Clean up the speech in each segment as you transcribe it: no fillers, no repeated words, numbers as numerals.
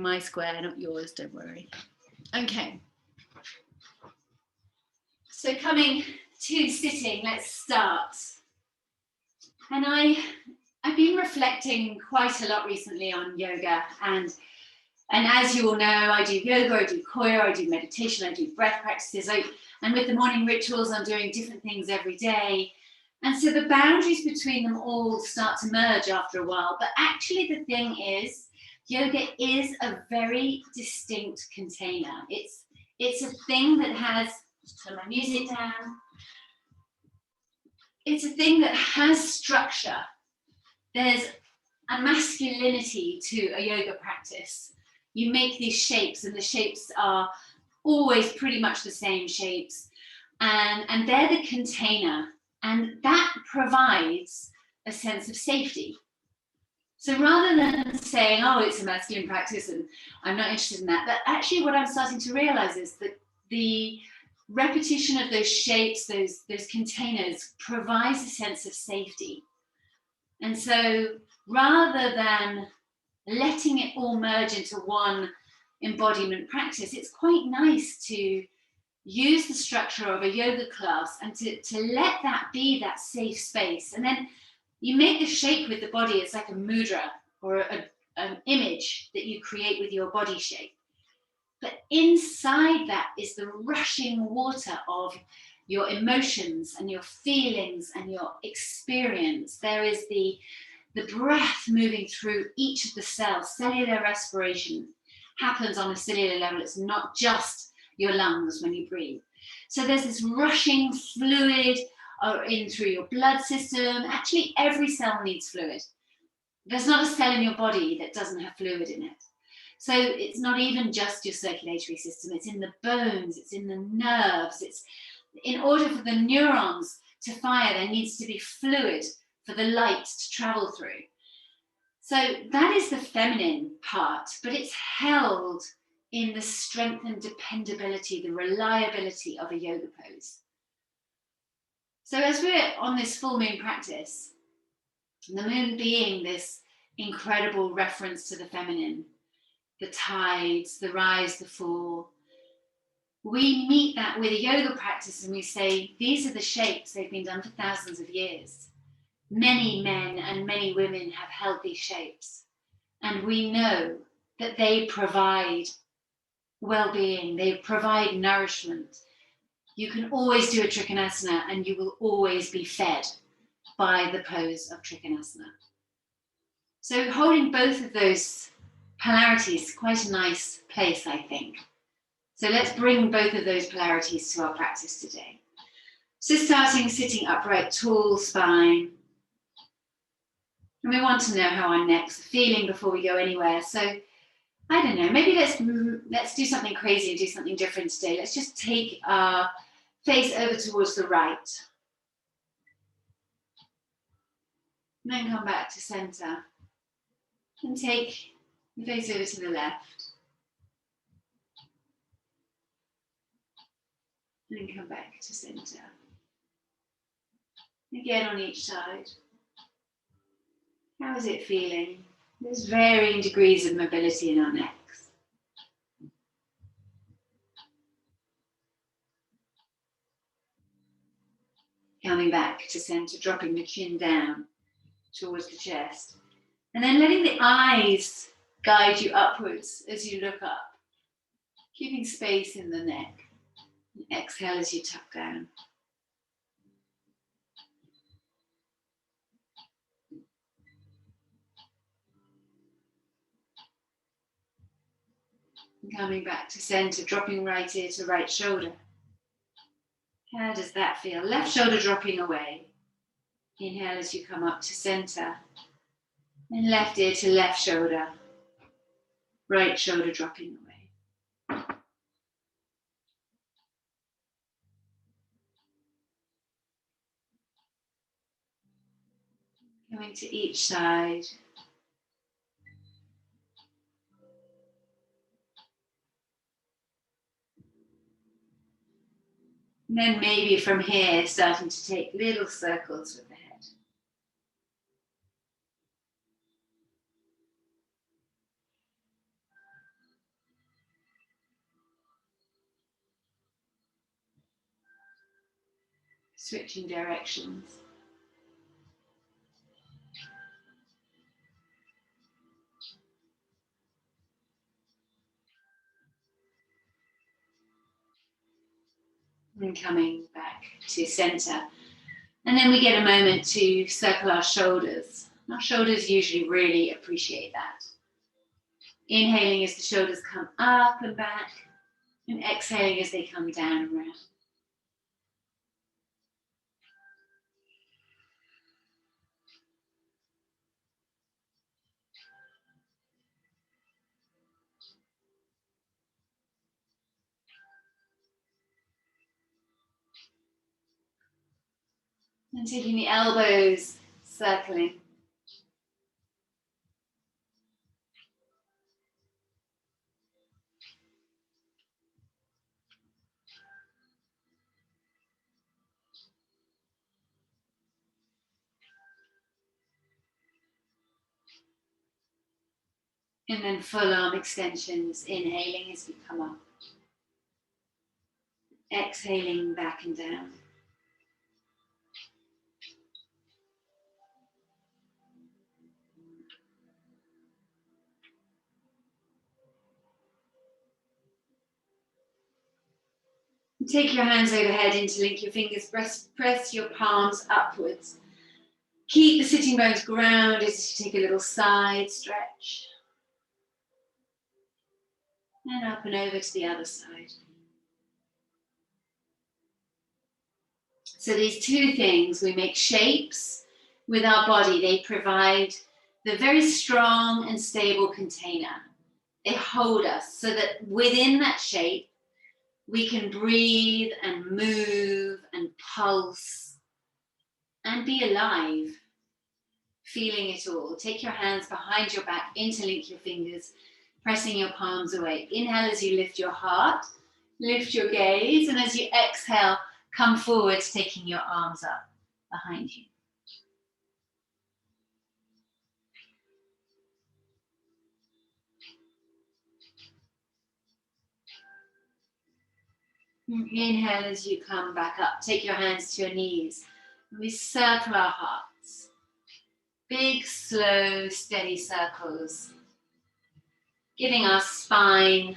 drawing my square, not yours, don't worry. Okay. So coming to sitting, let's start. And I've been reflecting quite a lot recently on yoga, and as you all know, I do yoga, I do koya, I do meditation, I do breath practices, and with the morning rituals, I'm doing different things every day. And so the boundaries between them all start to merge after a while. But actually the thing is, yoga is a very distinct container. It's a thing that has, just turn my music down. It's a thing that has structure. There's a masculinity to a yoga practice. You make these shapes, and the shapes are always pretty much the same shapes. And they're the container. And that provides a sense of safety. So rather than saying, oh, it's a masculine practice and I'm not interested in that, but actually what I'm starting to realize is that the repetition of those shapes, those containers, provides a sense of safety. And so rather than letting it all merge into one embodiment practice, it's quite nice to use the structure of a yoga class and to let that be that safe space. And then you make the shape with the body. It's like a mudra or an image that you create with your body shape. But inside that is the rushing water of your emotions and your feelings and your experience. There is the breath moving through each of the cells. Cellular respiration happens on a cellular level. It's not just your lungs when you breathe. So there's this rushing fluid in through your blood system. Actually, every cell needs fluid. There's not a cell in your body that doesn't have fluid in it. So it's not even just your circulatory system. It's in the bones, it's in the nerves. It's in order for the neurons to fire, there needs to be fluid for the light to travel through. So that is the feminine part, but it's held in the strength and dependability, the reliability of a yoga pose. So as we're on this full moon practice, the moon being this incredible reference to the feminine, the tides, the rise, the fall, we meet that with a yoga practice and we say, these are the shapes, they've been done for thousands of years. Many men and many women have held these shapes, and we know that they provide well-being, they provide nourishment. You can always do a Trikonasana and you will always be fed by the pose of Trikonasana. So holding both of those polarities is quite a nice place, I think. So let's bring both of those polarities to our practice today. So starting sitting upright, tall spine. And we want to know how our necks are feeling before we go anywhere. So I don't know, maybe let's do something crazy and do something different today. Let's just take our face over towards the right. And then come back to center. And take the face over to the left. And then come back to center. Again on each side. How is it feeling? There's varying degrees of mobility in our necks. Coming back to center, dropping the chin down towards the chest. And then letting the eyes guide you upwards as you look up. Keeping space in the neck. And exhale as you tuck down. And coming back to center, dropping right ear to right shoulder. How does that feel? Left shoulder dropping away. Inhale as you come up to center. And left ear to left shoulder. Right shoulder dropping away. Coming to each side. And then maybe from here, starting to take little circles with the head. Switching directions. And coming back to center. And then we get a moment to circle our shoulders. Our shoulders usually really appreciate that. Inhaling as the shoulders come up and back, and exhaling as they come down and round. And taking the elbows, circling. And then full arm extensions, inhaling as we come up. Exhaling back and down. And take your hands overhead, interlink your fingers, press your palms upwards. Keep the sitting bones grounded as you take a little side stretch. And up and over to the other side. So these two things, we make shapes with our body. They provide the very strong and stable container. They hold us so that within that shape, we can breathe and move and pulse and be alive, feeling it all. Take your hands behind your back, interlink your fingers, pressing your palms away. Inhale as you lift your heart, lift your gaze, and as you exhale, come forward, taking your arms up behind you. Inhale as you come back up. Take your hands to your knees. We circle our hearts. Big, slow, steady circles. Giving our spine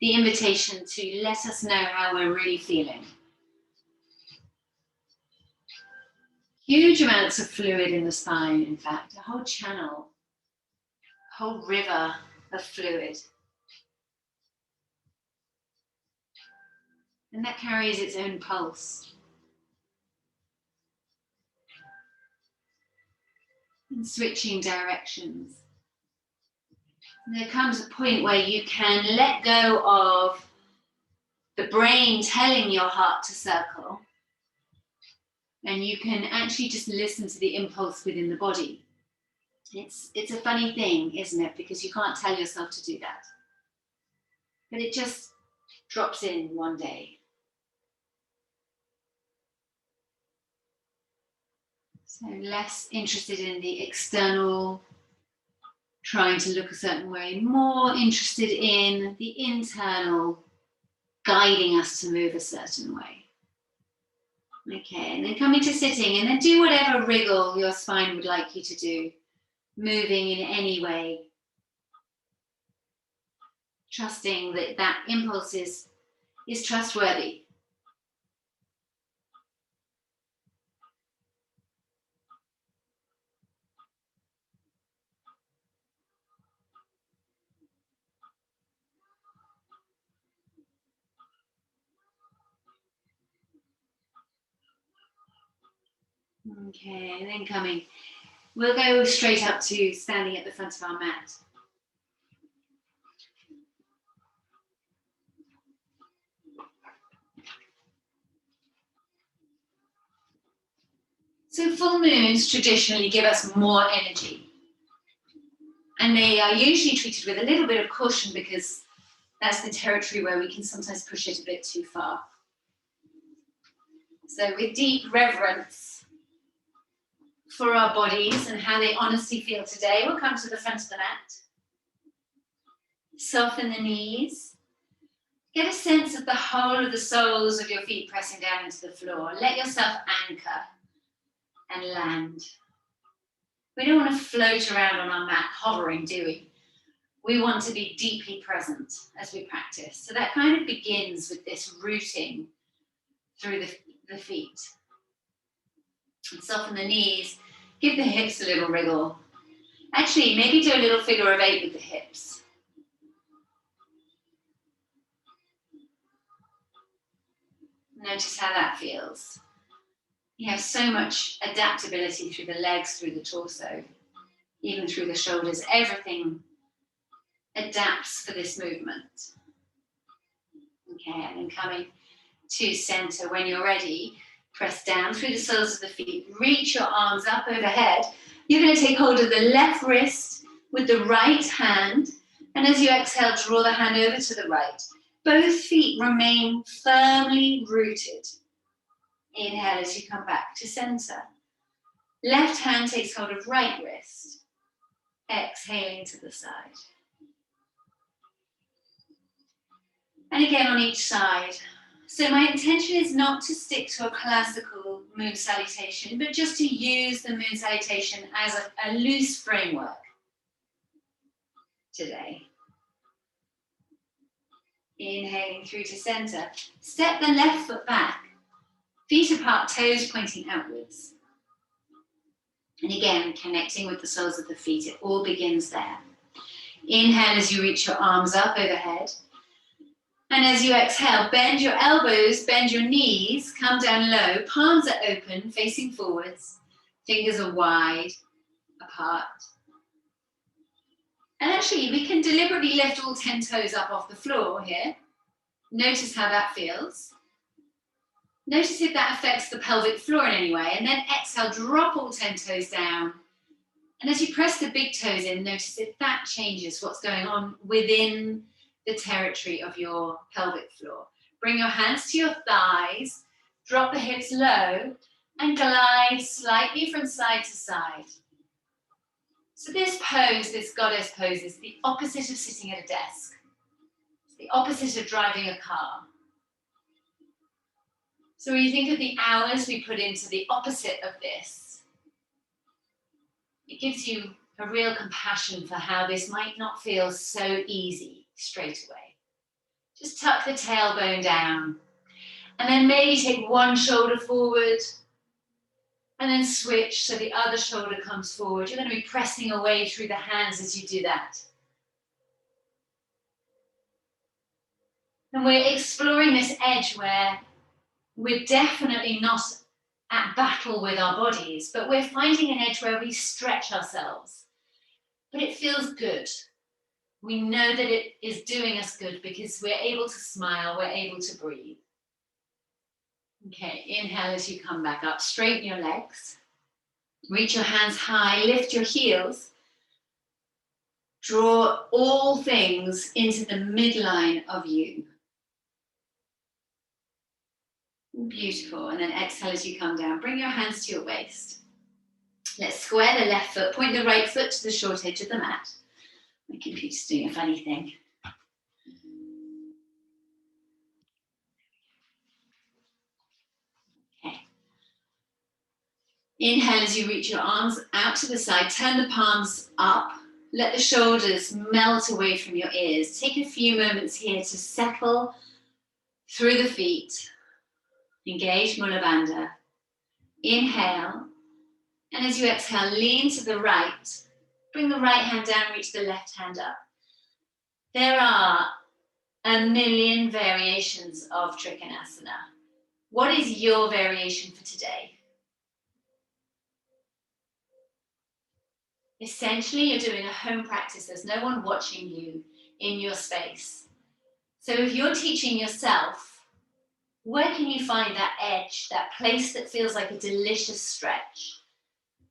the invitation to let us know how we're really feeling. Huge amounts of fluid in the spine, in fact, a whole channel, a whole river of fluid. And that carries its own pulse. And switching directions. And there comes a point where you can let go of the brain telling your heart to circle. And you can actually just listen to the impulse within the body. It's a funny thing, isn't it? Because you can't tell yourself to do that. But it just drops in one day. So less interested in the external, trying to look a certain way, more interested in the internal, guiding us to move a certain way. Okay, and then coming to sitting, and then do whatever wriggle your spine would like you to do, moving in any way. Trusting that that impulse is trustworthy. Okay, and then coming. We'll go straight up to standing at the front of our mat. So full moons traditionally give us more energy. And they are usually treated with a little bit of caution because that's the territory where we can sometimes push it a bit too far. So with deep reverence for our bodies and how they honestly feel today, we'll come to the front of the mat. Soften the knees. Get a sense of the whole of the soles of your feet pressing down into the floor. Let yourself anchor and land. We don't want to float around on our mat hovering, do we? We want to be deeply present as we practice. So that kind of begins with this rooting through the feet. And soften the knees. Give the hips a little wriggle. Actually, maybe do a little figure of 8 with the hips. Notice how that feels. You have so much adaptability through the legs, through the torso, even through the shoulders. Everything adapts for this movement. Okay, and then coming to center. When you're ready, press down through the soles of the feet. Reach your arms up overhead. You're going to take hold of the left wrist with the right hand. And as you exhale, draw the hand over to the right. Both feet remain firmly rooted. Inhale as you come back to center. Left hand takes hold of right wrist. Exhaling to the side. And again on each side. So my intention is not to stick to a classical moon salutation, but just to use the moon salutation as a loose framework today. Inhaling through to center. Step the left foot back. Feet apart, toes pointing outwards. And again, connecting with the soles of the feet. It all begins there. Inhale as you reach your arms up overhead. And as you exhale, bend your elbows, bend your knees, come down low. Palms are open, facing forwards. Fingers are wide apart. And actually, we can deliberately lift all 10 toes up off the floor here. Notice how that feels. Notice if that affects the pelvic floor in any way. And then exhale, drop all 10 toes down. And as you press the big toes in, notice if that changes what's going on within the territory of your pelvic floor. Bring your hands to your thighs, drop the hips low, and glide slightly from side to side. So this pose, this goddess pose, is the opposite of sitting at a desk. It's the opposite of driving a car. So when you think of the hours we put into the opposite of this, it gives you a real compassion for how this might not feel so easy straight away. Just tuck the tailbone down, and then maybe take one shoulder forward, and then switch so the other shoulder comes forward. You're going to be pressing away through the hands as you do that. And we're exploring this edge where we're definitely not at battle with our bodies, but we're finding an edge where we stretch ourselves. But it feels good. We know that it is doing us good because we're able to smile, we're able to breathe. Okay, inhale as you come back up, straighten your legs, reach your hands high, lift your heels, draw all things into the midline of you. Beautiful, and then exhale as you come down, bring your hands to your waist. Let's square the left foot, point the right foot to the short edge of the mat. My computer's doing a funny thing. Okay. Inhale as you reach your arms out to the side, turn the palms up, let the shoulders melt away from your ears. Take a few moments here to settle through the feet. Engage Mula Bandha. Inhale, and as you exhale, lean to the right. Bring the right hand down, reach the left hand up. There are a million variations of Trikonasana. What is your variation for today? Essentially, you're doing a home practice. There's no one watching you in your space. So if you're teaching yourself, where can you find that edge, that place that feels like a delicious stretch?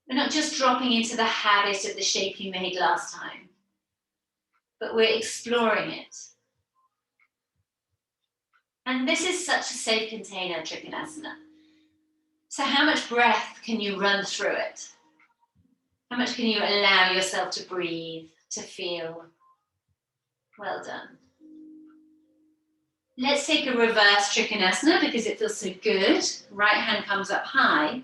We're not just dropping into the habit of the shape you made last time, but we're exploring it. And this is such a safe container, Trikonasana. So how much breath can you run through it? How much can you allow yourself to breathe, to feel? Well done. Let's take a reverse Trikonasana because it feels so good. Right hand comes up high.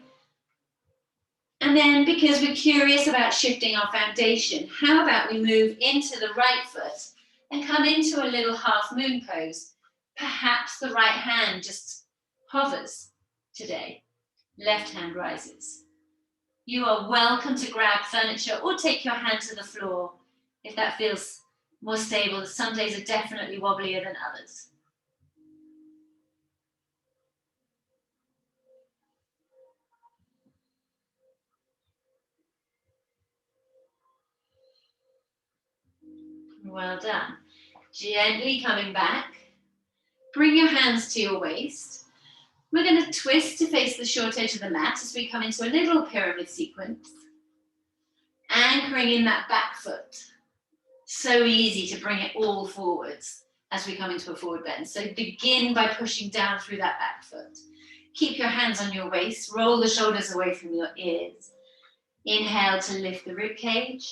And then because we're curious about shifting our foundation, how about we move into the right foot and come into a little half moon pose. Perhaps the right hand just hovers today. Left hand rises. You are welcome to grab furniture or take your hand to the floor if that feels more stable. Some days are definitely wobblier than others. Well done. Gently coming back. Bring your hands to your waist. We're going to twist to face the short edge of the mat as we come into a little pyramid sequence. Anchoring in that back foot. So easy to bring it all forwards as we come into a forward bend. So begin by pushing down through that back foot. Keep your hands on your waist. Roll the shoulders away from your ears. Inhale to lift the rib cage.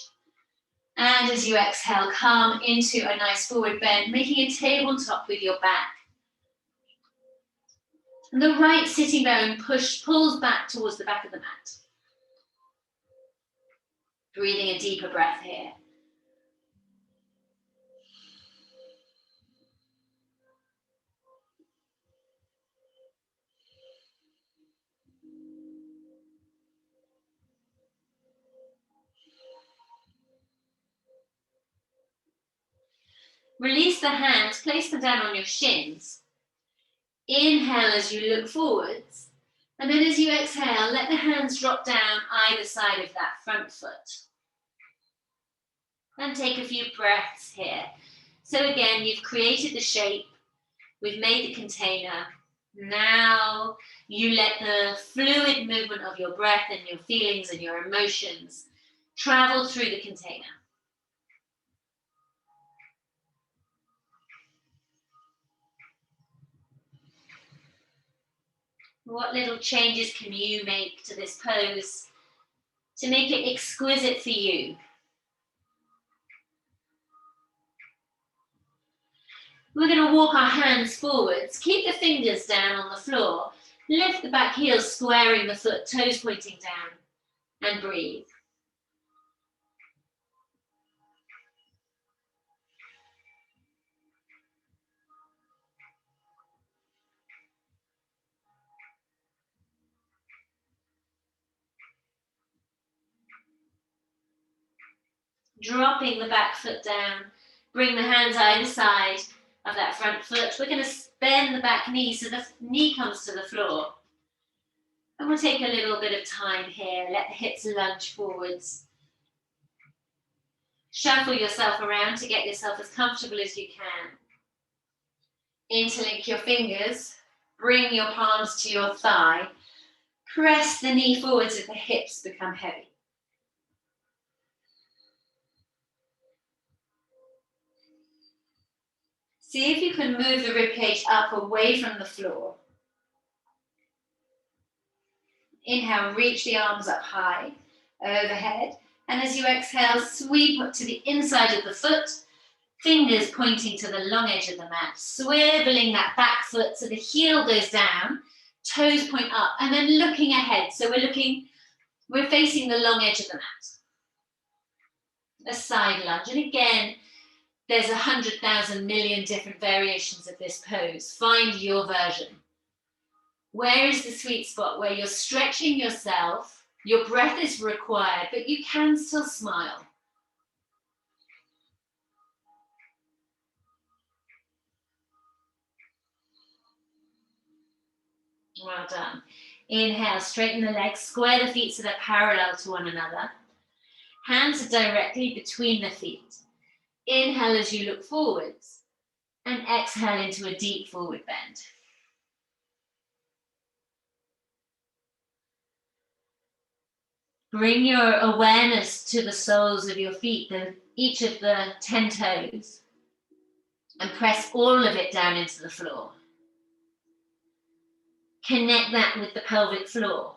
And as you exhale, come into a nice forward bend, making a tabletop with your back. And the right sitting bone pulls back towards the back of the mat. Breathing a deeper breath here. Release the hands, place them down on your shins. Inhale as you look forwards. And then as you exhale, let the hands drop down either side of that front foot. And take a few breaths here. So again, you've created the shape. We've made the container. Now you let the fluid movement of your breath and your feelings and your emotions travel through the container. What little changes can you make to this pose to make it exquisite for you? We're going to walk our hands forwards. Keep the fingers down on the floor. Lift the back heels, squaring the foot, toes pointing down, and breathe. Dropping the back foot down. Bring the hands either side of that front foot. We're going to bend the back knee so the knee comes to the floor. And we'll take a little bit of time here. Let the hips lunge forwards. Shuffle yourself around to get yourself as comfortable as you can. Interlink your fingers. Bring your palms to your thigh. Press the knee forwards as the hips become heavy. See if you can move the ribcage up away from the floor. Inhale, reach the arms up high, overhead. And as you exhale, sweep up to the inside of the foot, fingers pointing to the long edge of the mat, swiveling that back foot so the heel goes down, toes point up, and then looking ahead. So we're facing the long edge of the mat. A side lunge. And again, there's 100,000 million different variations of this pose. Find your version. Where is the sweet spot where you're stretching yourself, your breath is required, but you can still smile? Well done. Inhale, straighten the legs, square the feet so they're parallel to one another. Hands are directly between the feet. Inhale as you look forwards and exhale into a deep forward bend. Bring your awareness to the soles of your feet, each of the 10 toes, and press all of it down into the floor. Connect that with the pelvic floor.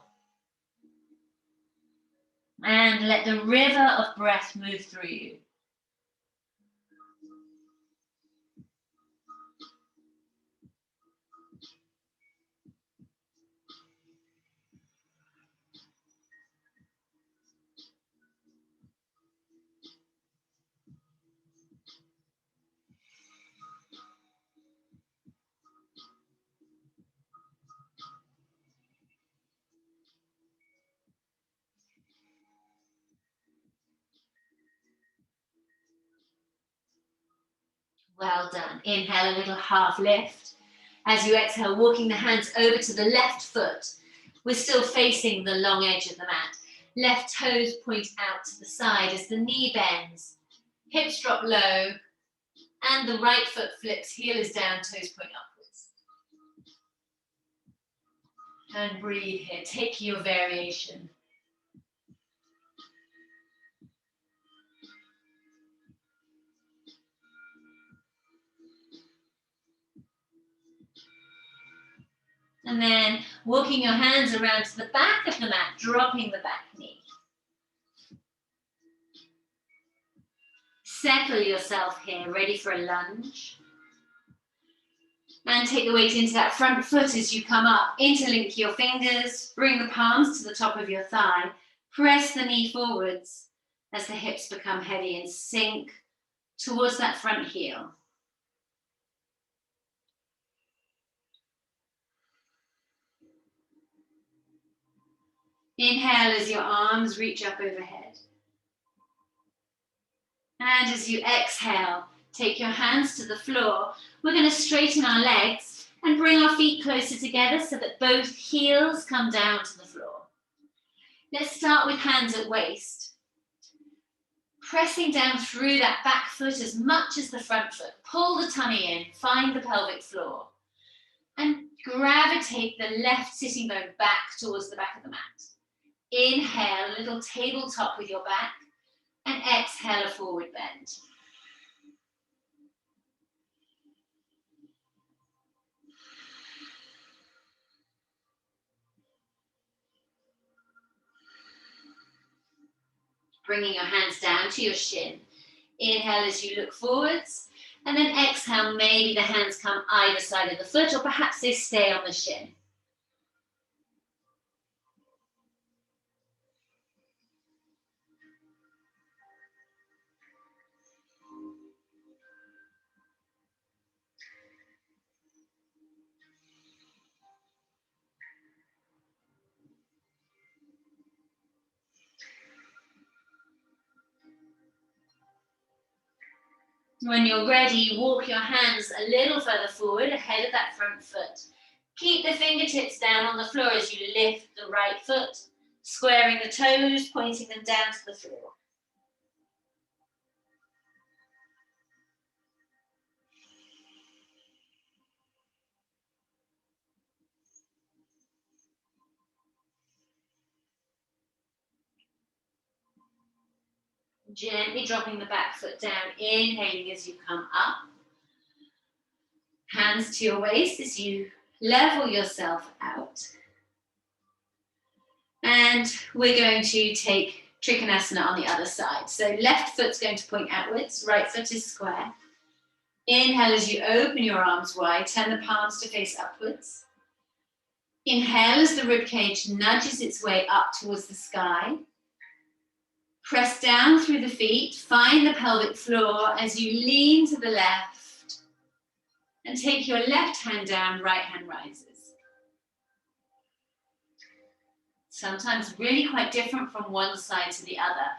And let the river of breath move through you. Well done. Inhale, a little half lift. As you exhale, walking the hands over to the left foot. We're still facing the long edge of the mat. Left toes point out to the side as the knee bends. Hips drop low, and the right foot flips, heel is down, toes point upwards. And breathe here, take your variation. And then walking your hands around to the back of the mat, dropping the back knee. Settle yourself here, ready for a lunge. And take the weight into that front foot as you come up. Interlink your fingers, bring the palms to the top of your thigh. Press the knee forwards as the hips become heavy and sink towards that front heel. Inhale as your arms reach up overhead. And as you exhale, take your hands to the floor. We're going to straighten our legs and bring our feet closer together so that both heels come down to the floor. Let's start with hands at waist. Pressing down through that back foot as much as the front foot. Pull the tummy in, find the pelvic floor. And gravitate the left sitting bone back towards the back of the mat. Inhale, a little tabletop with your back. And exhale, a forward bend. Bringing your hands down to your shin. Inhale as you look forwards. And then exhale, maybe the hands come either side of the foot, or perhaps they stay on the shin. When you're ready, walk your hands a little further forward ahead of that front foot. Keep the fingertips down on the floor as you lift the right foot, squaring the toes, pointing them down to the floor. Gently dropping the back foot down, inhaling as you come up. Hands to your waist as you level yourself out. And we're going to take Trikonasana on the other side. So left foot's going to point outwards, right foot is square. Inhale as you open your arms wide, turn the palms to face upwards. Inhale as the ribcage nudges its way up towards the sky. Press down through the feet, find the pelvic floor as you lean to the left. And take your left hand down, right hand rises. Sometimes really quite different from one side to the other.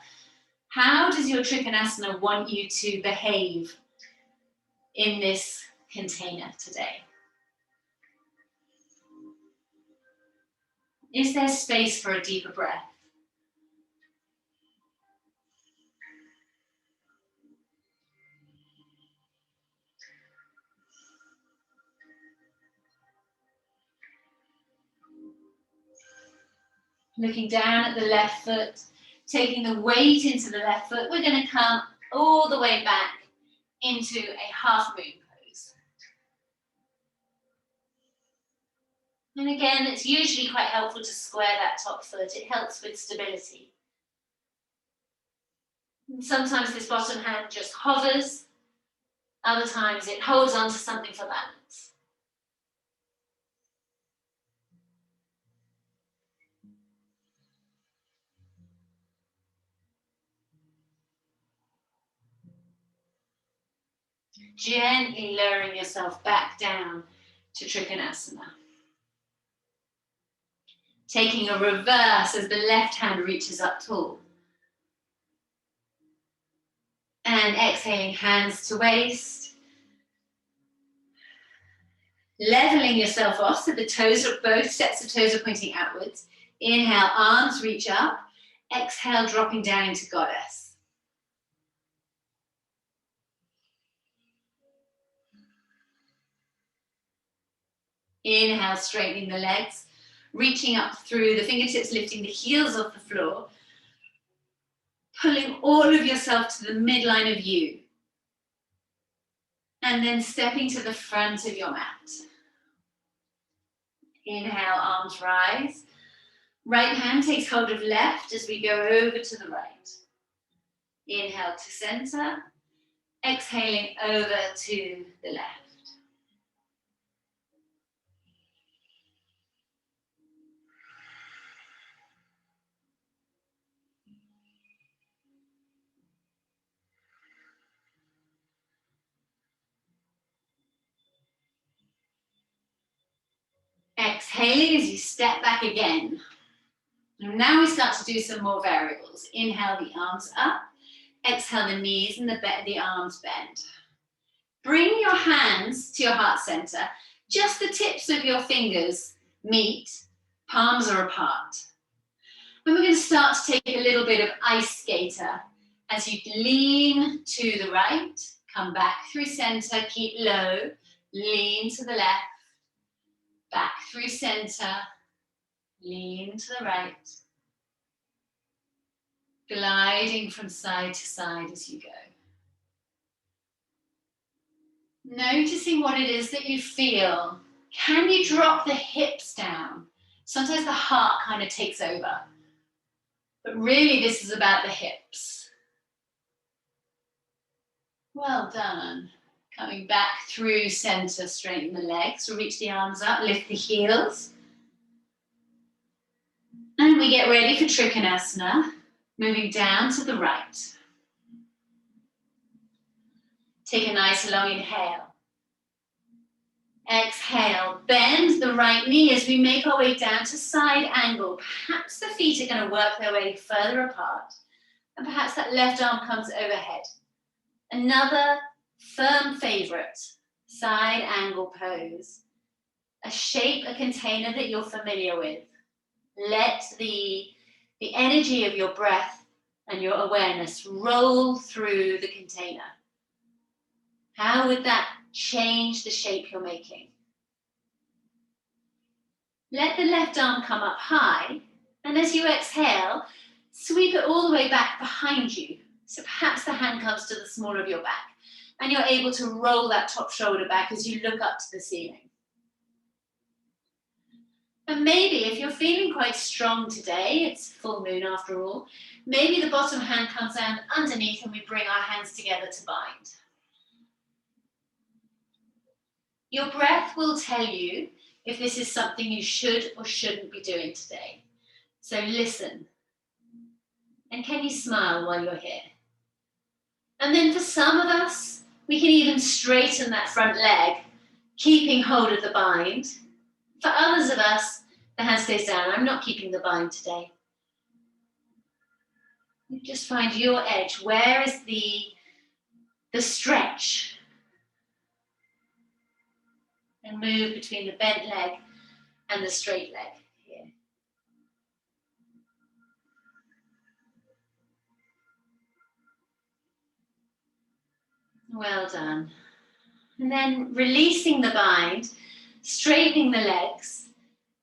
How does your Trikonasana want you to behave in this container today? Is there space for a deeper breath? Looking down at the left foot, taking the weight into the left foot, we're going to come all the way back into a half moon pose. And again, it's usually quite helpful to square that top foot. It helps with stability. And sometimes this bottom hand just hovers. Other times it holds on to something for balance. Gently lowering yourself back down to Trikonasana. Taking a reverse as the left hand reaches up tall. And exhaling, hands to waist. Leveling yourself off so the toes are, both sets of toes are pointing outwards. Inhale, arms reach up. Exhale, dropping down into goddess. Inhale, straightening the legs, reaching up through the fingertips, lifting the heels off the floor, pulling all of yourself to the midline of you. And then stepping to the front of your mat. Inhale, arms rise. Right hand takes hold of left as we go over to the right. Inhale to center. Exhaling over to the left. Exhaling as you step back again. And now we start to do some more variables. Inhale, the arms up. Exhale, the knees and the arms bend. Bring your hands to your heart center. Just the tips of your fingers meet, palms are apart. And we're going to start to take a little bit of ice skater as you lean to the right, come back through center, keep low, lean to the left, back through center, lean to the right, gliding from side to side as you go. Noticing what it is that you feel. Can you drop the hips down? Sometimes the heart kind of takes over. But really this is about the hips. Well done. Coming back through center, straighten the legs, reach the arms up, lift the heels. And we get ready for Trikonasana, moving down to the right. Take a nice long inhale. Exhale, bend the right knee as we make our way down to side angle. Perhaps the feet are going to work their way further apart. And perhaps that left arm comes overhead. Another firm favorite, side angle pose. A shape, a container that you're familiar with. Let the energy of your breath and your awareness roll through the container. How would that change the shape you're making? Let the left arm come up high, and as you exhale, sweep it all the way back behind you. So perhaps the hand comes to the small of your back, and you're able to roll that top shoulder back as you look up to the ceiling. And maybe if you're feeling quite strong today, it's full moon after all, maybe the bottom hand comes down underneath and we bring our hands together to bind. Your breath will tell you if this is something you should or shouldn't be doing today. So listen. And can you smile while you're here? And then for some of us, we can even straighten that front leg, keeping hold of the bind. For others of us, the hand stays down. I'm not keeping the bind today. You just find your edge. Where is the stretch? And move between the bent leg and the straight leg here. Well done. And then releasing the bind, straightening the legs,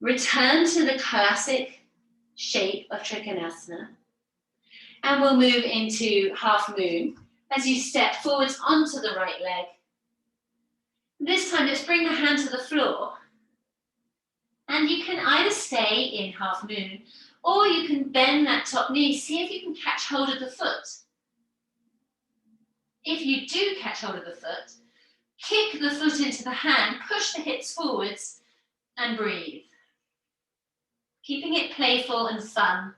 return to the classic shape of Trikonasana. And we'll move into half moon as you step forwards onto the right leg. This time, let's bring the hand to the floor. And you can either stay in half moon, or you can bend that top knee. See if you can catch hold of the foot. If you do catch hold of the foot, kick the foot into the hand, push the hips forwards, and breathe. Keeping it playful and fun.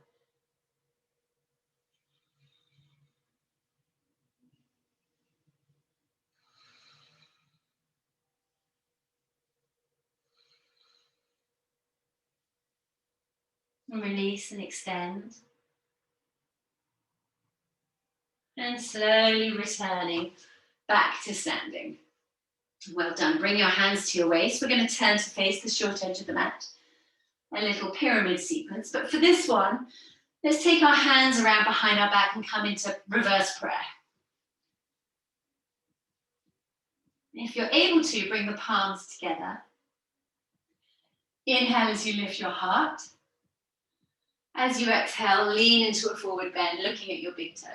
And release and extend. And slowly returning back to standing. Well done. Bring your hands to your waist. We're going to turn to face the short edge of the mat. A little pyramid sequence. But for this one, let's take our hands around behind our back and come into reverse prayer. If you're able to, bring the palms together. Inhale as you lift your heart. As you exhale, lean into a forward bend, looking at your big toe.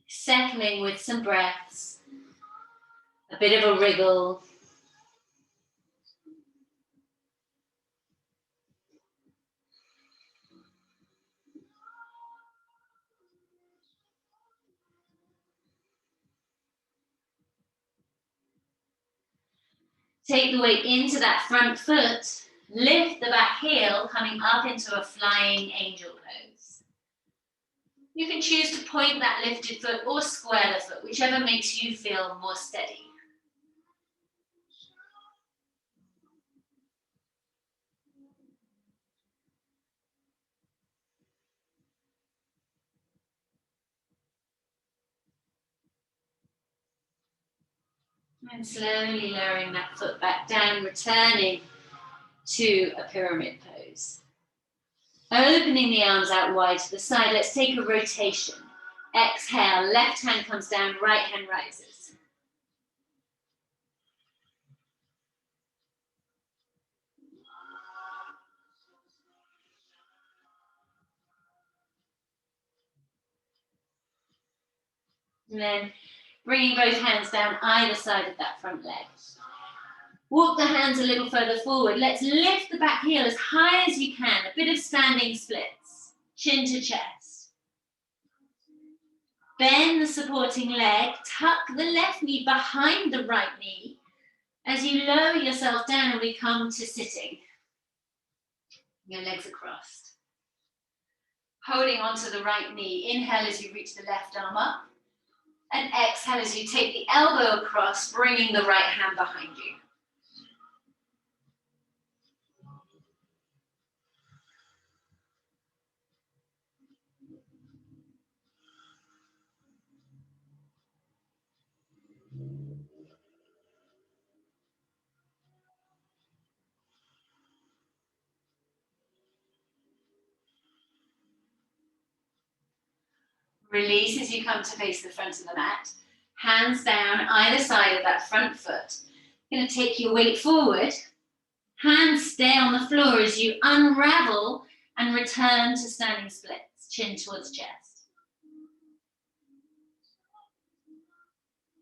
Settling with some breaths, a bit of a wriggle. Take the weight into that front foot, lift the back heel, coming up into a flying angel pose. You can choose to point that lifted foot or square the foot, whichever makes you feel more steady. And slowly lowering that foot back down, returning to a pyramid pose. Opening the arms out wide to the side, let's take a rotation. Exhale, left hand comes down, right hand rises. And then bringing both hands down either side of that front leg. Walk the hands a little further forward. Let's lift the back heel as high as you can. A bit of standing splits, chin to chest. Bend the supporting leg, tuck the left knee behind the right knee as you lower yourself down and we come to sitting. Your legs are crossed. Holding onto the right knee, inhale as you reach the left arm up, and exhale as you take the elbow across, bringing the right hand behind you. Release as you come to face the front of the mat. Hands down either side of that front foot. You're going to take your weight forward. Hands stay on the floor as you unravel and return to standing splits, chin towards chest.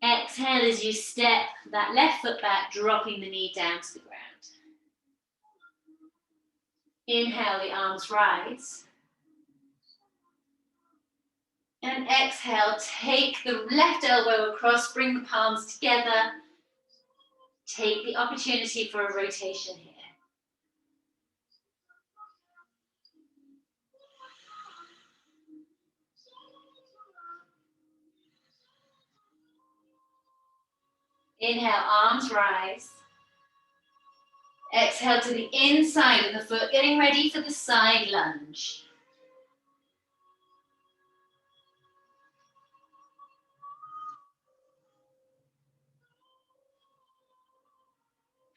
Exhale as you step that left foot back, dropping the knee down to the ground. Inhale, the arms rise. And exhale, take the left elbow across, bring the palms together. Take the opportunity for a rotation here. Inhale, arms rise. Exhale to the inside of the foot, getting ready for the side lunge.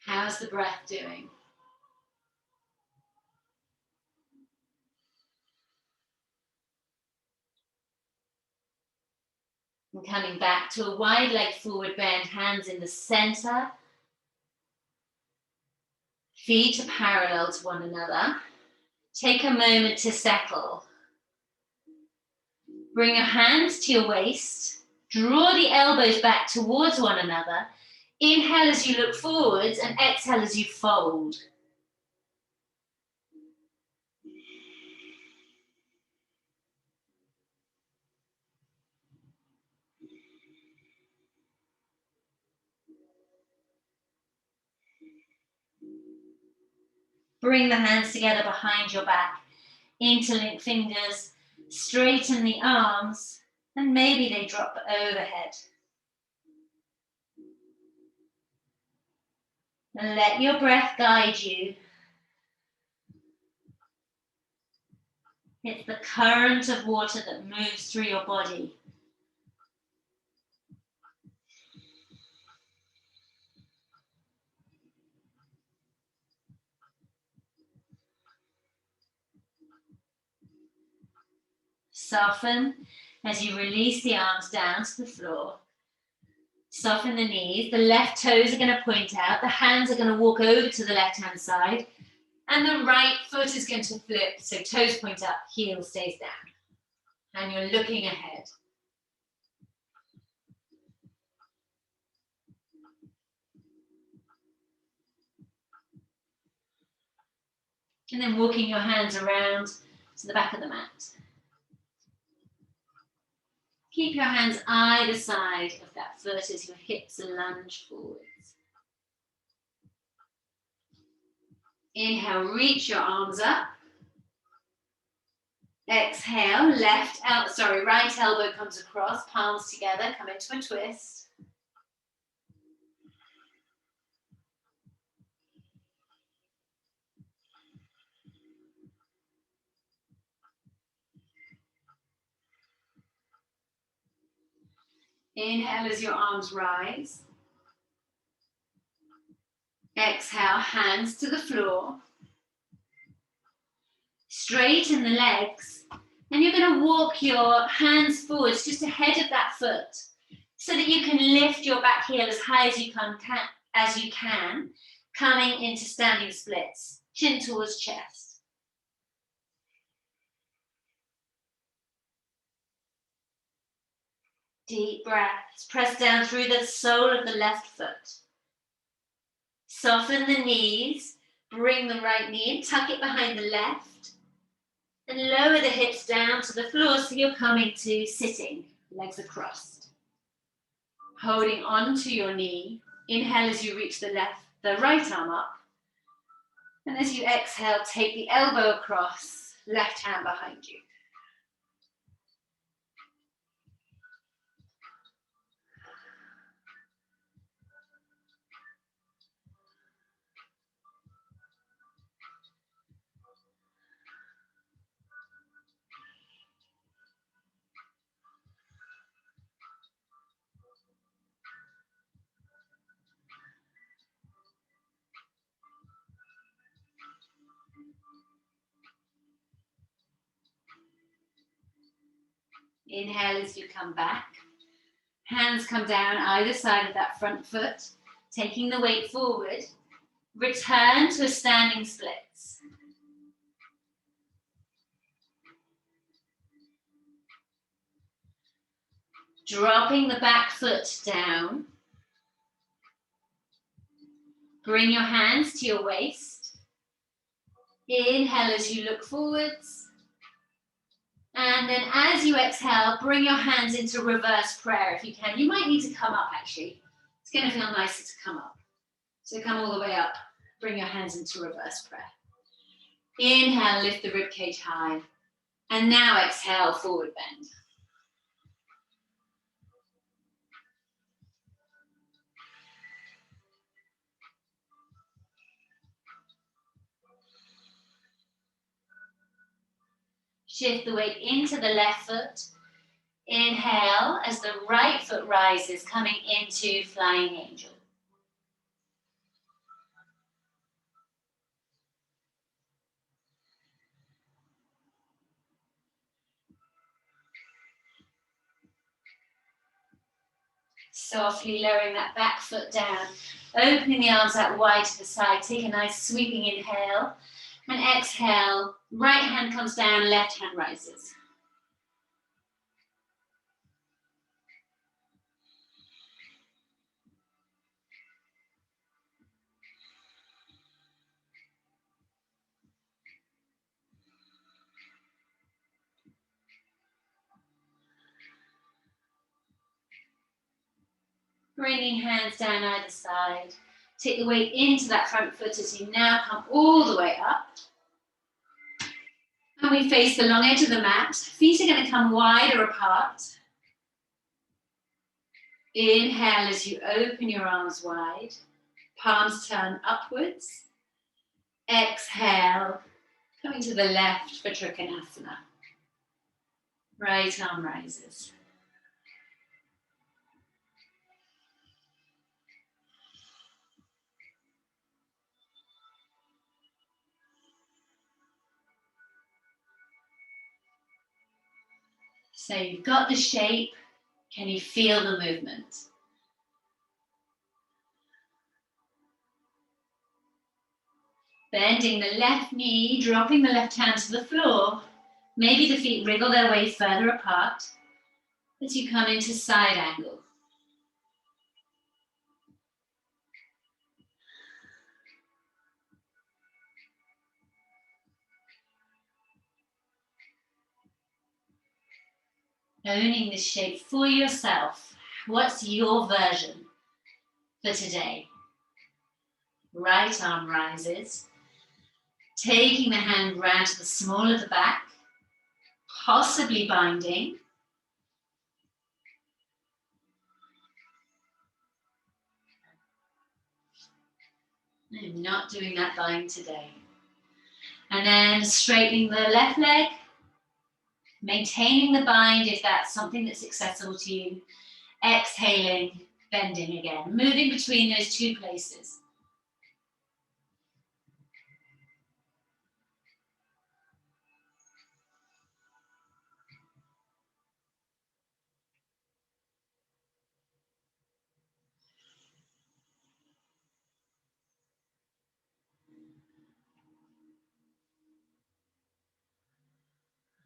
How's the breath doing? And coming back to a wide leg forward bend, hands in the center. Feet are parallel to one another. Take a moment to settle. Bring your hands to your waist. Draw the elbows back towards one another. Inhale as you look forwards and exhale as you fold. Bring the hands together behind your back. Interlink fingers, straighten the arms, and maybe they drop overhead. And let your breath guide you. It's the current of water that moves through your body. Soften as you release the arms down to the floor. Soften the knees. The left toes are going to point out. The hands are going to walk over to the left-hand side. And the right foot is going to flip. So toes point up, heel stays down. And you're looking ahead. And then walking your hands around to the back of the mat. Keep your hands either side of that foot as your hips lunge forwards. Inhale, reach your arms up. Exhale, right elbow comes across, palms together, come into a twist. Inhale as your arms rise. Exhale, hands to the floor. Straighten the legs. And you're going to walk your hands forwards just ahead of that foot so that you can lift your back heel as high as you can, coming into standing splits, chin towards chest. Deep breaths. Press down through the sole of the left foot. Soften the knees. Bring the right knee in, tuck it behind the left. And lower the hips down to the floor so you're coming to sitting, legs are crossed. Holding on to your knee. Inhale as you reach the right arm up. And as you exhale, take the elbow across, left hand behind you. Inhale as you come back. Hands come down either side of that front foot, taking the weight forward. Return to a standing splits. Dropping the back foot down. Bring your hands to your waist. Inhale as you look forwards. And then as you exhale, bring your hands into reverse prayer if you can. You might need to come up actually. It's going to feel nicer to come up. So come all the way up. Bring your hands into reverse prayer. Inhale, lift the ribcage high. And now exhale, forward bend. Shift the weight into the left foot. Inhale as the right foot rises, coming into flying angel. Softly lowering that back foot down, opening the arms out wide to the side. Take a nice sweeping inhale and exhale. Right hand comes down, left hand rises. Bringing hands down either side. Take the weight into that front foot as you now come all the way up. And we face the long edge of the mat. Feet are going to come wider apart. Inhale as you open your arms wide. Palms turn upwards. Exhale, coming to the left for Trikonasana. Right arm rises. So you've got the shape. Can you feel the movement? Bending the left knee, dropping the left hand to the floor. Maybe the feet wriggle their way further apart as you come into side angle. Owning the shape for yourself. What's your version for today? Right arm rises. Taking the hand round to the small of the back, possibly binding. I'm not doing that bind today. And then straightening the left leg, maintaining the bind if that's something that's accessible to you. Exhaling, bending again, moving between those two places.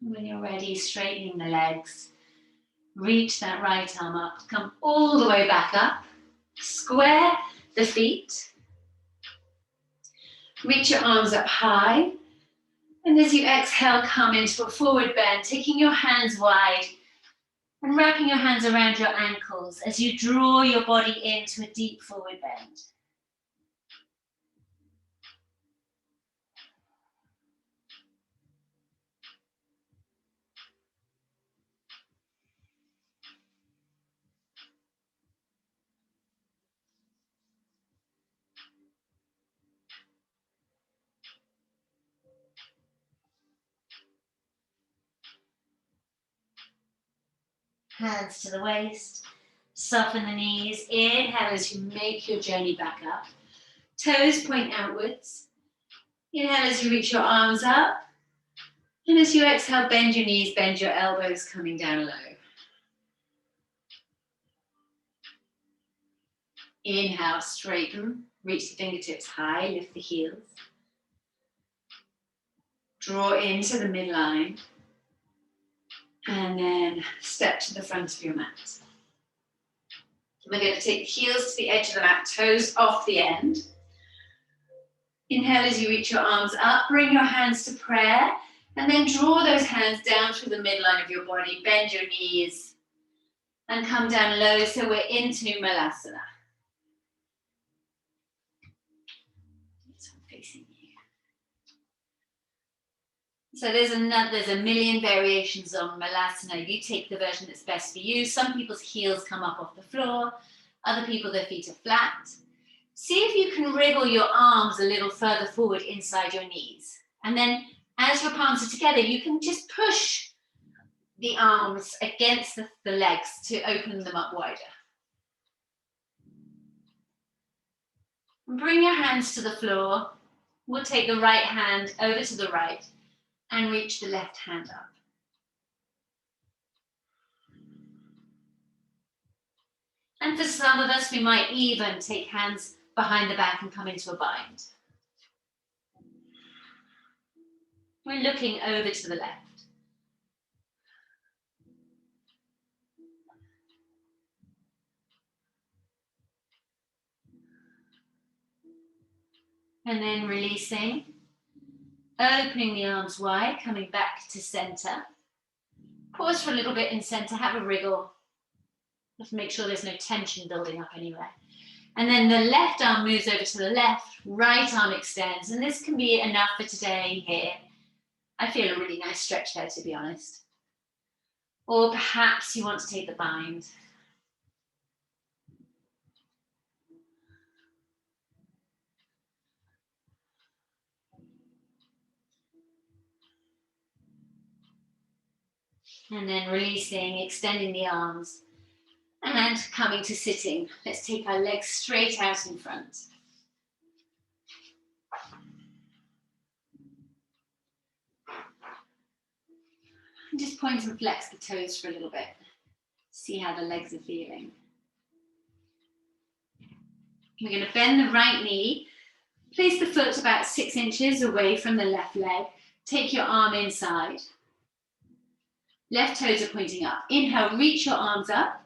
When you're ready, straightening the legs, reach that right arm up, come all the way back up, square the feet, reach your arms up high, and as you exhale, come into a forward bend, taking your hands wide and wrapping your hands around your ankles as you draw your body into a deep forward bend. Hands to the waist, soften the knees, inhale as you make your journey back up. Toes point outwards. Inhale as you reach your arms up. And as you exhale, bend your knees, bend your elbows, coming down low. Inhale, straighten, reach the fingertips high, lift the heels. Draw into the midline. And then step to the front of your mat. We're going to take the heels to the edge of the mat, toes off the end. Inhale as you reach your arms up, bring your hands to prayer, and then draw those hands down through the midline of your body, bend your knees, and come down low, so we're into Milasana. So I'm facing you. So there's a million variations on Milasana. You take the version that's best for you. Some people's heels come up off the floor, other people their feet are flat. See if you can wriggle your arms a little further forward inside your knees. And then as your palms are together, you can just push the arms against the legs to open them up wider. And bring your hands to the floor. We'll take the right hand over to the right and reach the left hand up. And for some of us, we might even take hands behind the back and come into a bind. We're looking over to the left. And then releasing, opening the arms wide, coming back to center. Pause for a little bit in center, have a wriggle. Just make sure there's no tension building up anywhere. And then the left arm moves over to the left, right arm extends. And this can be enough for today here. I feel a really nice stretch there, to be honest. Or perhaps you want to take the bind. And then releasing, extending the arms and coming to sitting. Let's take our legs straight out in front. And just point and flex the toes for a little bit. See how the legs are feeling. We're going to bend the right knee. Place the foot about 6 inches away from the left leg. Take your arm inside. Left toes are pointing up. Inhale, reach your arms up.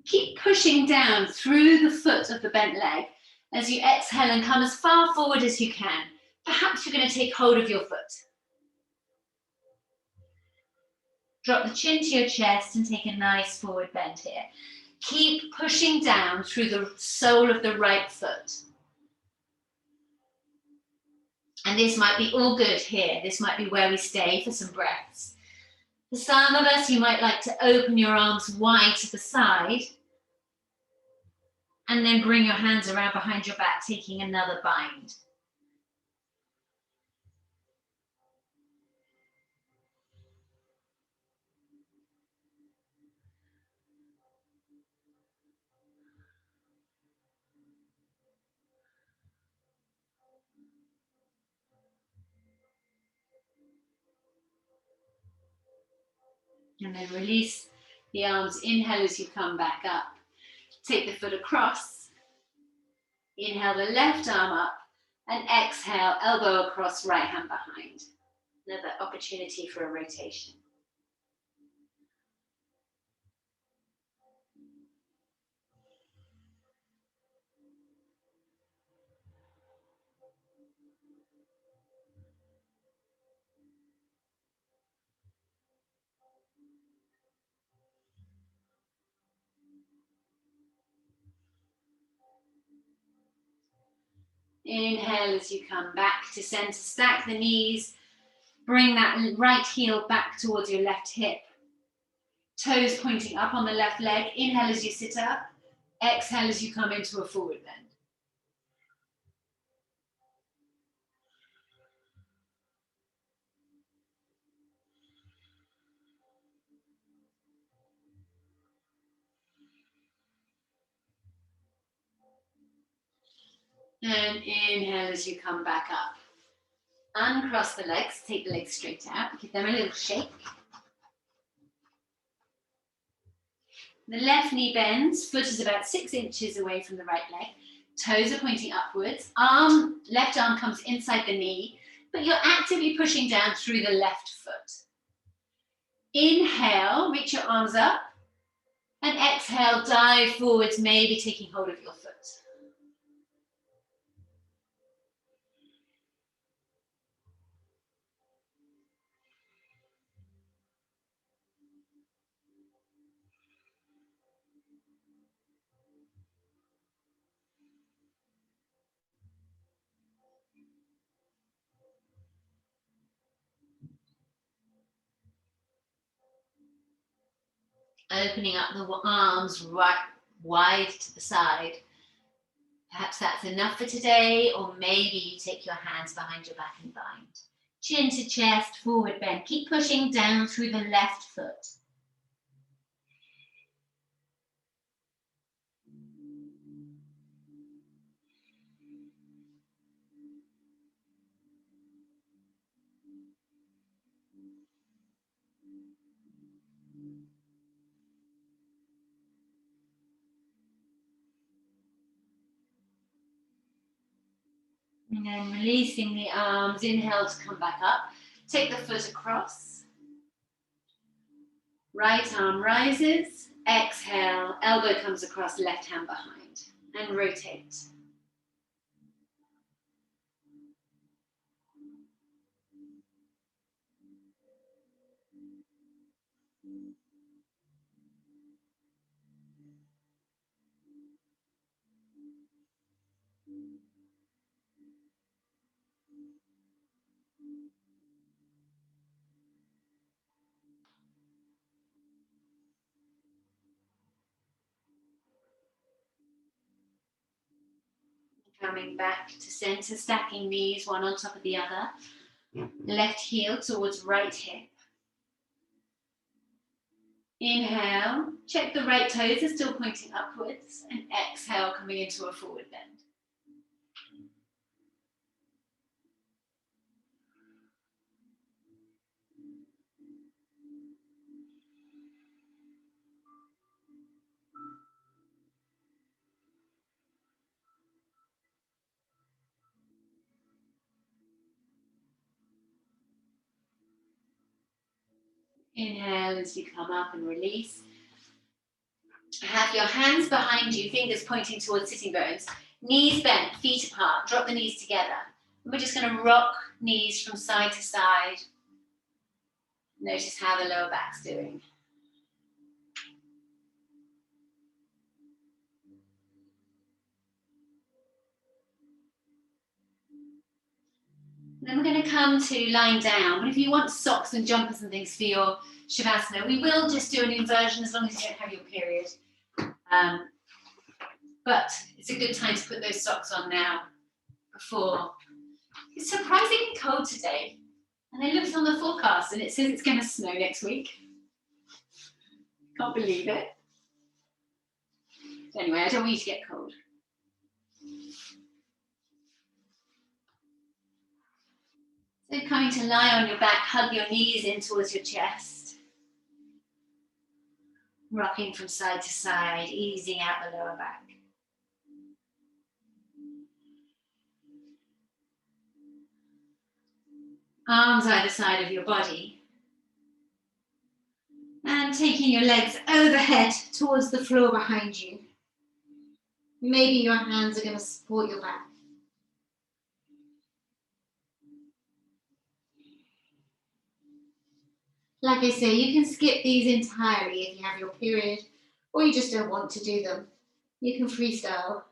Keep pushing down through the foot of the bent leg as you exhale and come as far forward as you can. Perhaps you're going to take hold of your foot. Drop the chin to your chest and take a nice forward bend here. Keep pushing down through the sole of the right foot. And this might be all good here. This might be where we stay for some breaths. For some of us, you might like to open your arms wide to the side and then bring your hands around behind your back, taking another bind. And then release the arms. Inhale as you come back up. Take the foot across. Inhale the left arm up. And exhale, elbow across, right hand behind. Another opportunity for a rotation. Inhale as you come back to center. Stack the knees. Bring that right heel back towards your left hip. Toes pointing up on the left leg. Inhale as you sit up. Exhale as you come into a forward bend. And inhale as you come back up. Uncross the legs, take the legs straight out, give them a little shake. The left knee bends, foot is about 6 inches away from the right leg. Toes are pointing upwards. Left arm comes inside the knee, but you're actively pushing down through the left foot. Inhale, reach your arms up. And exhale, dive forwards, maybe taking hold of your foot. Opening up the arms right wide to the side. Perhaps that's enough for today, or maybe you take your hands behind your back and bind. Chin to chest, forward bend. Keep pushing down through the left foot. And then releasing the arms, inhale to come back up. Take the foot across. Right arm rises. Exhale, elbow comes across, left hand behind. And rotate. Coming back to center, stacking knees one on top of the other. Left heel towards right hip. Inhale, check the right toes are still pointing upwards, and exhale, coming into a forward bend. Inhale as you come up and release. Have your hands behind you, fingers pointing towards sitting bones, knees bent, feet apart, drop the knees together. And we're just going to rock knees from side to side. Notice how the lower back's doing. Then we're going to come to lying down. But if you want socks and jumpers and things for your Shavasana, we will just do an inversion as long as you don't have your period. But it's a good time to put those socks on now before. It's surprisingly cold today. And I looked on the forecast and it says it's going to snow next week. Can't believe it. Anyway, I don't want you to get cold. So coming to lie on your back, hug your knees in towards your chest. Rocking from side to side, easing out the lower back. Arms either side of your body. And taking your legs overhead towards the floor behind you. Maybe your hands are going to support your back. Like I say, you can skip these entirely if you have your period or you just don't want to do them. You can freestyle.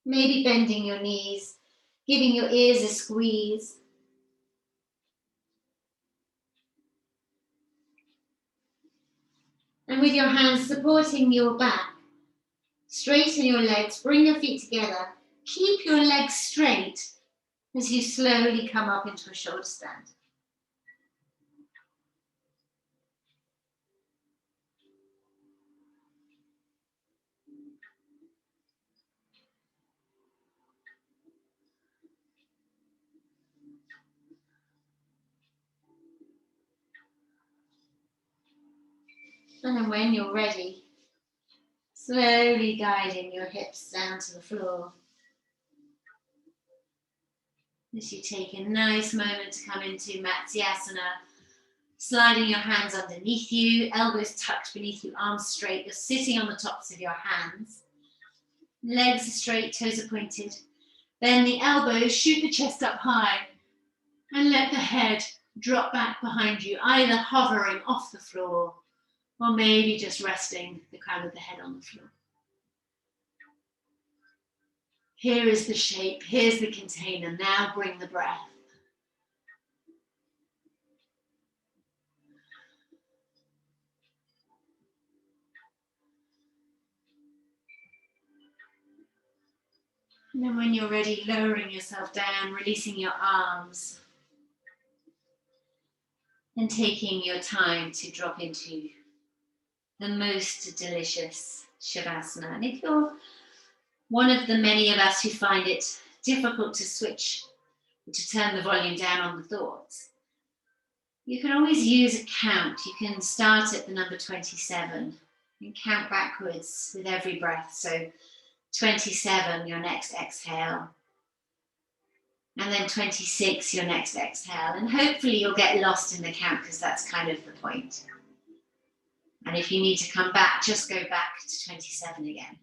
Maybe bending your knees, giving your ears a squeeze. And with your hands supporting your back, straighten your legs, bring your feet together. Keep your legs straight as you slowly come up into a shoulder stand. And then when you're ready, slowly guiding your hips down to the floor. As you take a nice moment to come into Matsyasana, sliding your hands underneath you, elbows tucked beneath you, arms straight. You're sitting on the tops of your hands. Legs are straight, toes are pointed. Bend the elbows, shoot the chest up high, and let the head drop back behind you, either hovering off the floor or maybe just resting the crown of the head on the floor. Here is the shape, here's the container. Now bring the breath. And then when you're ready, lowering yourself down, releasing your arms, and taking your time to drop into the most delicious Shavasana. And if you're one of the many of us who find it difficult to switch, to turn the volume down on the thoughts, you can always use a count. You can start at the number 27 and count backwards with every breath. So 27, your next exhale. And then 26, your next exhale. And hopefully you'll get lost in the count because that's kind of the point. And if you need to come back, just go back to 27 again.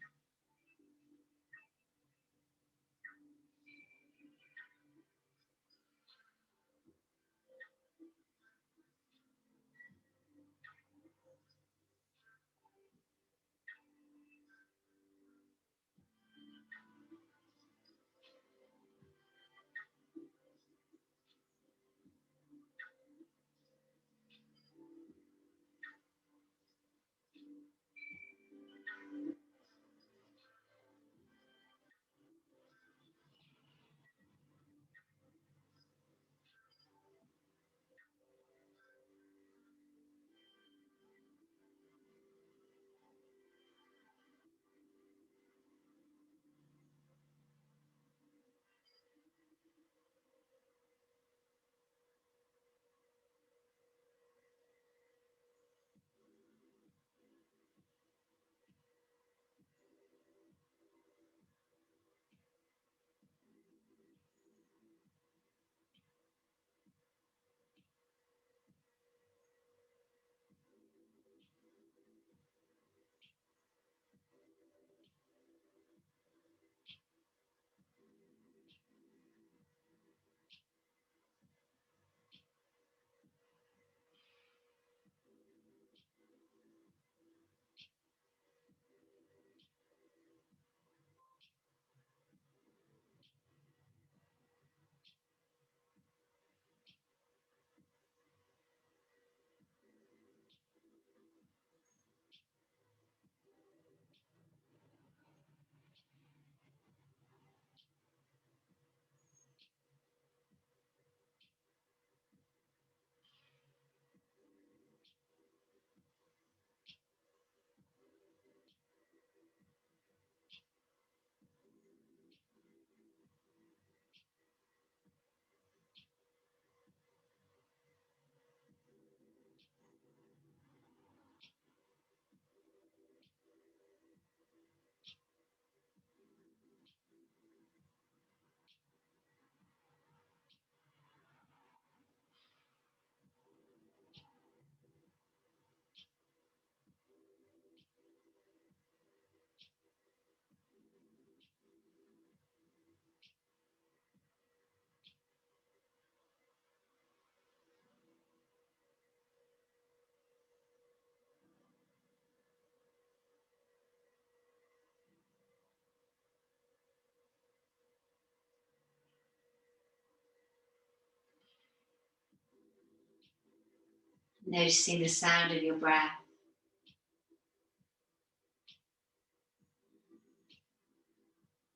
Noticing the sound of your breath.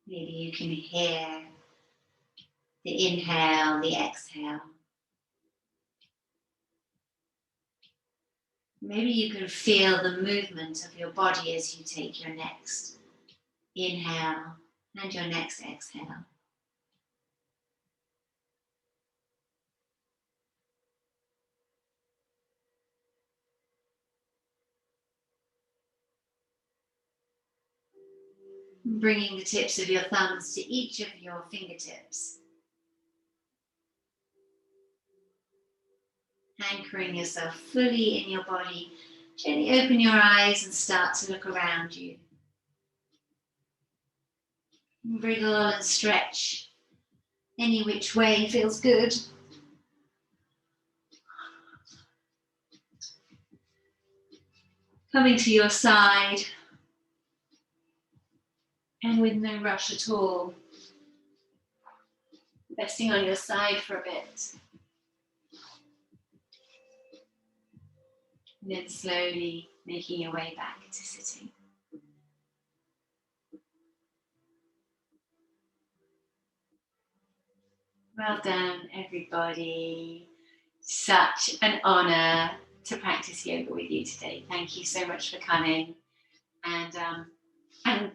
Maybe you can hear the inhale, the exhale. Maybe you can feel the movement of your body as you take your next inhale and your next exhale. Bringing the tips of your thumbs to each of your fingertips. Anchoring yourself fully in your body. Gently open your eyes and start to look around you. Wriggle and stretch. Any which way feels good. Coming to your side. And with no rush at all. Resting on your side for a bit. And then slowly making your way back to sitting. Well done, everybody. Such an honor to practice yoga with you today. Thank you so much for coming. And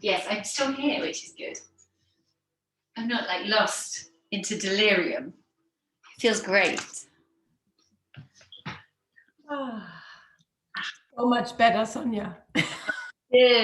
yes, I'm still here, which is good. I'm not like lost into delirium. It feels great. So much better, Sonia. Yeah.